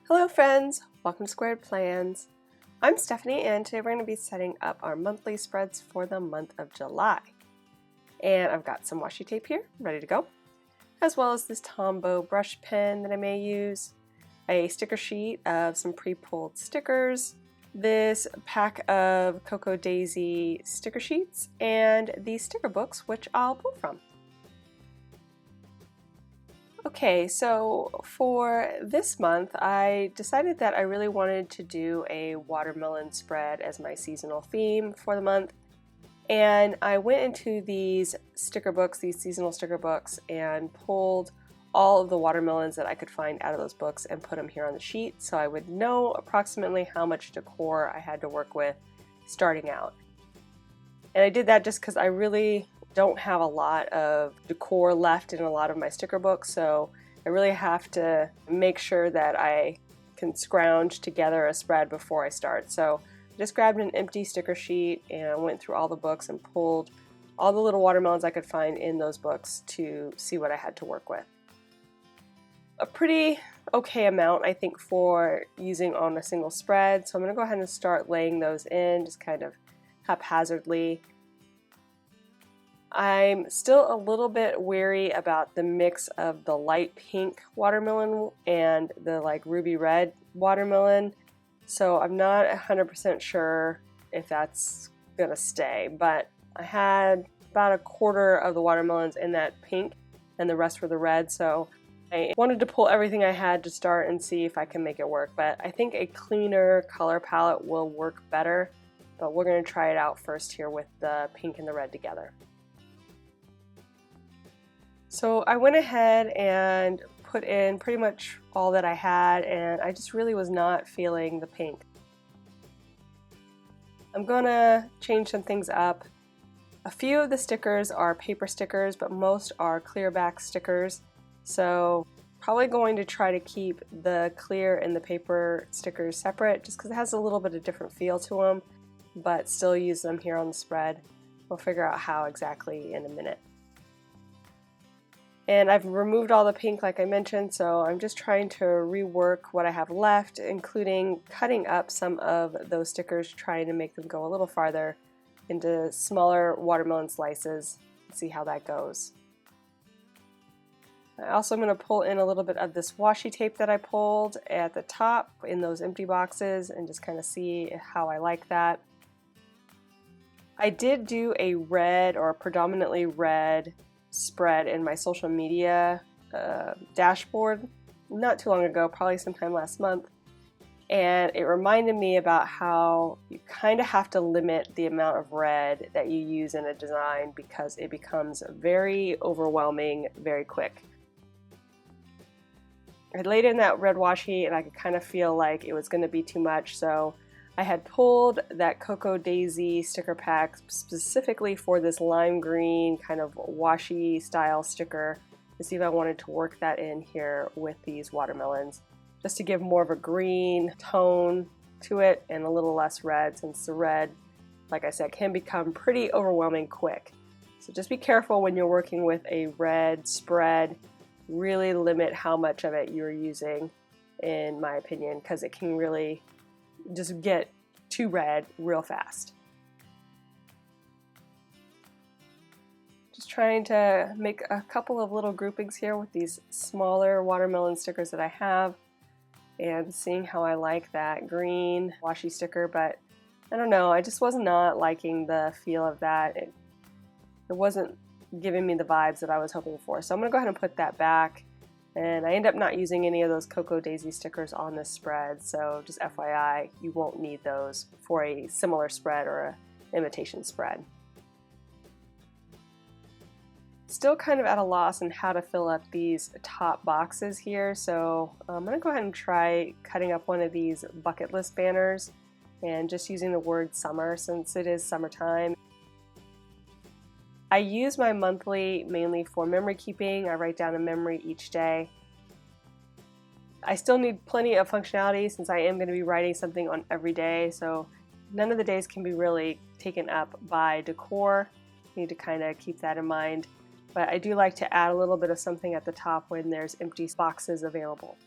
Hello friends, welcome to Squared Plans. I'm Stephanie and today we're going to be setting up our monthly spreads for the month of July. And I've got some washi tape here ready to go, as well as this tombow brush pen that I may use, a sticker sheet of some pre-pulled stickers, this pack of Cocoa Daisy sticker sheets, and these sticker books which I'll pull from. Okay, so for this month, I decided that I really wanted to do a watermelon spread as my seasonal theme for the month. And I went into these sticker books, these seasonal sticker books, and pulled all of the watermelons that I could find out of those books and put them here on the sheet so I would know approximately how much decor I had to work with starting out. And I did that just because I really don't have a lot of decor left in a lot of my sticker books, so I really have to make sure that I can scrounge together a spread before I start. So I just grabbed an empty sticker sheet and went through all the books and pulled all the little watermelons I could find in those books to see what I had to work with. A pretty okay amount, I think, for using on a single spread, so I'm going to go ahead and start laying those in just kind of haphazardly. I'm still a little bit wary about the mix of the light pink watermelon and the ruby red watermelon, so I'm not 100% sure if that's gonna stay, but I had about a quarter of the watermelons in that pink and the rest were the red, so I wanted to pull everything I had to start and see if I can make it work, but I think a cleaner color palette will work better, but we're going to try it out first here with the pink and the red together. So I went ahead and put in pretty much all that I had, and I just really was not feeling the pink. I'm gonna change some things up. A few of the stickers are paper stickers, but most are clear back stickers. So probably going to try to keep the clear and the paper stickers separate just because it has a little bit of different feel to them, but still use them here on the spread. We'll figure out how exactly in a minute. And I've removed all the pink like I mentioned, so I'm just trying to rework what I have left, including cutting up some of those stickers, trying to make them go a little farther into smaller watermelon slices and see how that goes. I also am going to pull in a little bit of this washi tape that I pulled at the top in those empty boxes and just kind of see how I like that. I did do a red or predominantly red spread in my social media dashboard not too long ago, probably sometime last month, and it reminded me about how you kind of have to limit the amount of red that you use in a design because it becomes very overwhelming very quick. I laid in that red washi and I could kind of feel like it was going to be too much, so I had pulled that Cocoa Daisy sticker pack specifically for this lime green kind of washi style sticker to see if I wanted to work that in here with these watermelons, just to give more of a green tone to it and a little less red, since the red, like I said, can become pretty overwhelming quick. So just be careful when you're working with a red spread. Really limit how much of it you're using, in my opinion, because it can really just get too red real fast. Just trying to make a couple of little groupings here with these smaller watermelon stickers that I have and seeing how I like that green washi sticker, but I don't know, I just was not liking the feel of that. It wasn't giving me the vibes that I was hoping for, so I'm going to go ahead and put that back. And I end up not using any of those Cocoa Daisy stickers on this spread, so just FYI, you won't need those for a similar spread or an imitation spread. Still kind of at a loss on how to fill up these top boxes here, so I'm going to go ahead and try cutting up one of these bucket list banners and just using the word summer since it is summertime. I use my monthly mainly for memory keeping. I write down a memory each day. I still need plenty of functionality since I am going to be writing something on every day, so none of the days can be really taken up by decor. You need to kind of keep that in mind. But I do like to add a little bit of something at the top when there's empty boxes available.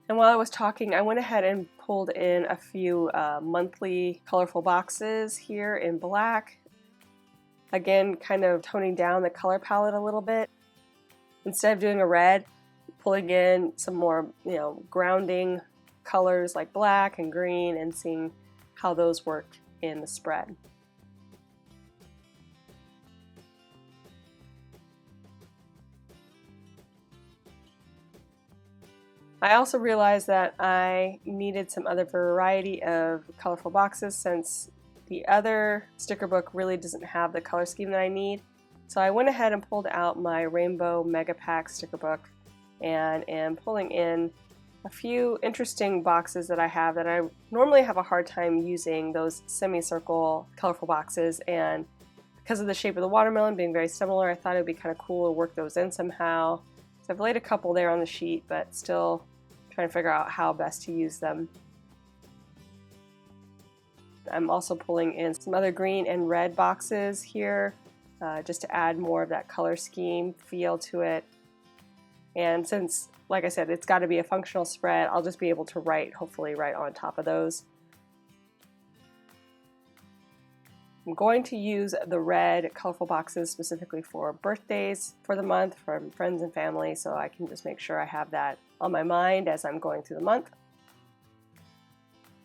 And while I was talking, I went ahead and pulled in a few monthly colorful boxes here in black. Again, kind of toning down the color palette a little bit. Instead of doing a red, pulling in some more, grounding colors like black and green and seeing how those work in the spread. I also realized that I needed some other variety of colorful boxes since the other sticker book really doesn't have the color scheme that I need. So I went ahead and pulled out my Rainbow Mega Pack sticker book and am pulling in a few interesting boxes that I have that I normally have a hard time using, those semicircle colorful boxes, and because of the shape of the watermelon being very similar, I thought it would be kind of cool to work those in somehow. So I've laid a couple there on the sheet, but still trying to figure out how best to use them. I'm also pulling in some other green and red boxes here just to add more of that color scheme feel to it. And since, like I said, it's got to be a functional spread, I'll just be able to hopefully write on top of those. I'm going to use the red colorful boxes specifically for birthdays for the month from friends and family, so I can just make sure I have that on my mind as I'm going through the month.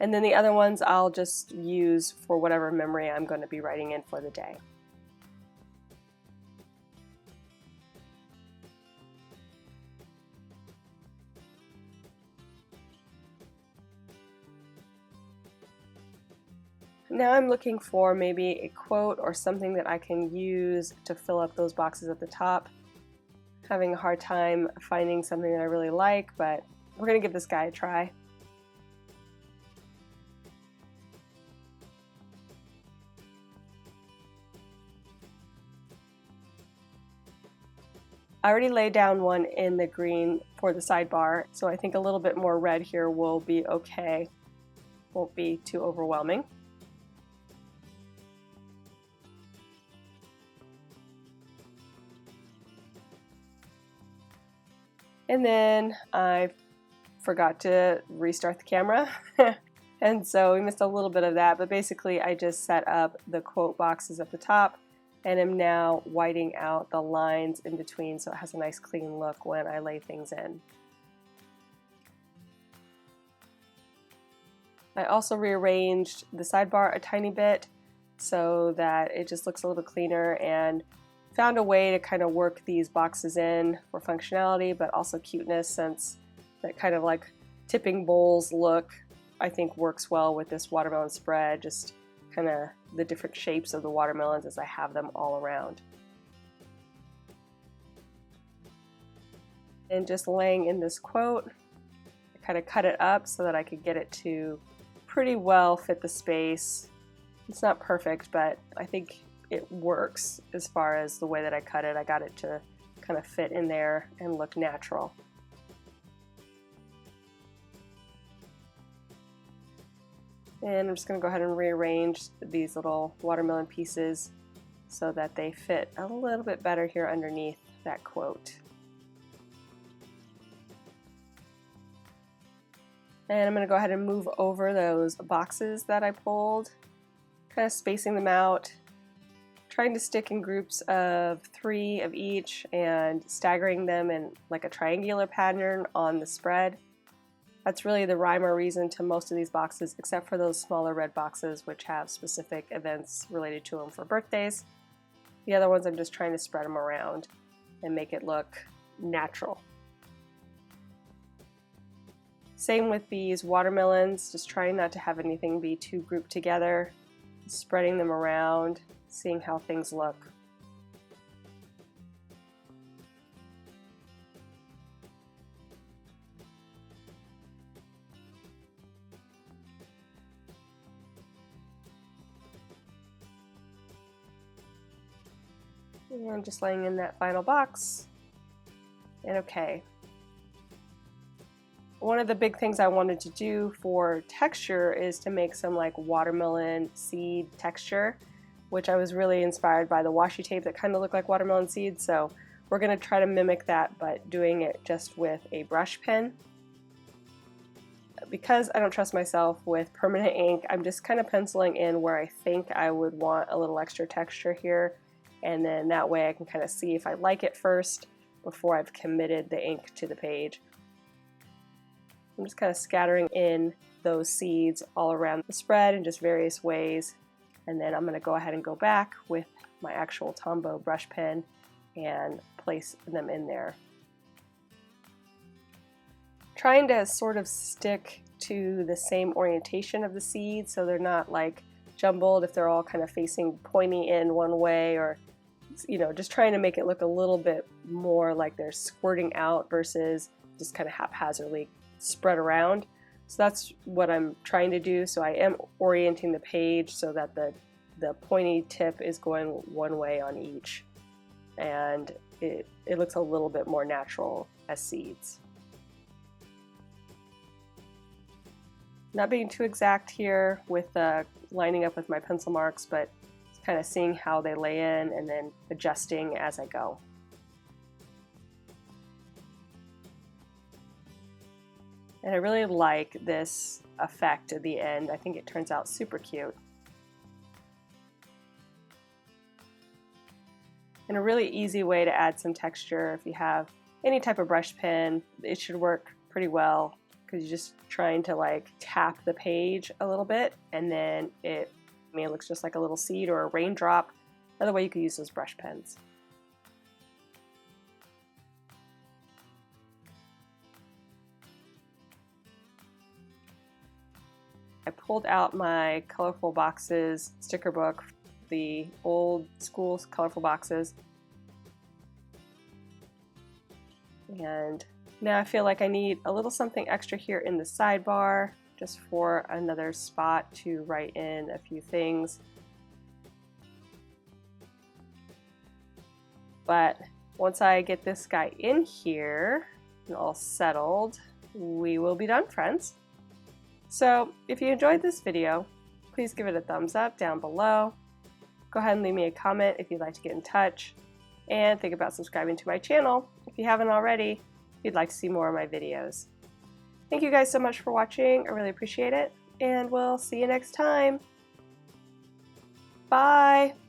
And then the other ones I'll just use for whatever memory I'm going to be writing in for the day. Now I'm looking for maybe a quote or something that I can use to fill up those boxes at the top. Having a hard time finding something that I really like, but we're going to give this guy a try. I already laid down one in the green for the sidebar, so I think a little bit more red here will be okay. Won't be too overwhelming. And then I forgot to restart the camera. And so we missed a little bit of that, but basically I just set up the quote boxes at the top and am now whiting out the lines in between so it has a nice clean look when I lay things in. I also rearranged the sidebar a tiny bit so that it just looks a little cleaner, and found a way to kind of work these boxes in for functionality but also cuteness, since that kind of like tipping bowls look I think works well with this watermelon spread, just kind of the different shapes of the watermelons as I have them all around. And just laying in this quote, I kind of cut it up so that I could get it to pretty well fit the space. It's not perfect, but I think it works as far as the way that I cut it. I got it to kind of fit in there and look natural. And I'm just going to go ahead and rearrange these little watermelon pieces so that they fit a little bit better here underneath that quote. And I'm going to go ahead and move over those boxes that I pulled, kind of spacing them out, trying to stick in groups of 3 of each and staggering them in like a triangular pattern on the spread. That's really the rhyme or reason to most of these boxes, except for those smaller red boxes which have specific events related to them for birthdays. The other ones I'm just trying to spread them around and make it look natural. Same with these watermelons, just trying not to have anything be too grouped together, spreading them around, seeing how things look. And just laying in that final box. And okay. One of the big things I wanted to do for texture is to make some like watermelon seed texture, which I was really inspired by the washi tape that kind of looked like watermelon seeds. So we're going to try to mimic that, but doing it just with a brush pen. because I don't trust myself with permanent ink, I'm just kind of penciling in where I think I would want a little extra texture here, and then that way I can kind of see if I like it first before I've committed the ink to the page. I'm just kind of scattering in those seeds all around the spread in just various ways, and then I'm going to go ahead and go back with my actual Tombow brush pen and place them in there. Trying to sort of stick to the same orientation of the seeds so they're not like jumbled if they're all kind of facing pointy in one way, or just trying to make it look a little bit more like they're squirting out versus just kind of haphazardly spread around. So that's what I'm trying to do. So I am orienting the page so that the pointy tip is going one way on each, and it looks a little bit more natural as seeds. Not being too exact here with lining up with my pencil marks, but kind of seeing how they lay in and then adjusting as I go. And I really like this effect at the end. I think it turns out super cute. And a really easy way to add some texture, if you have any type of brush pen, it should work pretty well, because you're just trying to like tap the page a little bit, and then it looks just like a little seed or a raindrop. Another way you could use those brush pens. I pulled out my colorful boxes sticker book, the old school colorful boxes, and now I feel like I need a little something extra here in the sidebar, just for another spot to write in a few things. But once I get this guy in here and all settled, we will be done, friends. So if you enjoyed this video, please give it a thumbs up down below. Go ahead and leave me a comment if you'd like to get in touch, and think about subscribing to my channel if you haven't already, if you'd like to see more of my videos. Thank you guys so much for watching. I really appreciate it, and we'll see you next time. Bye!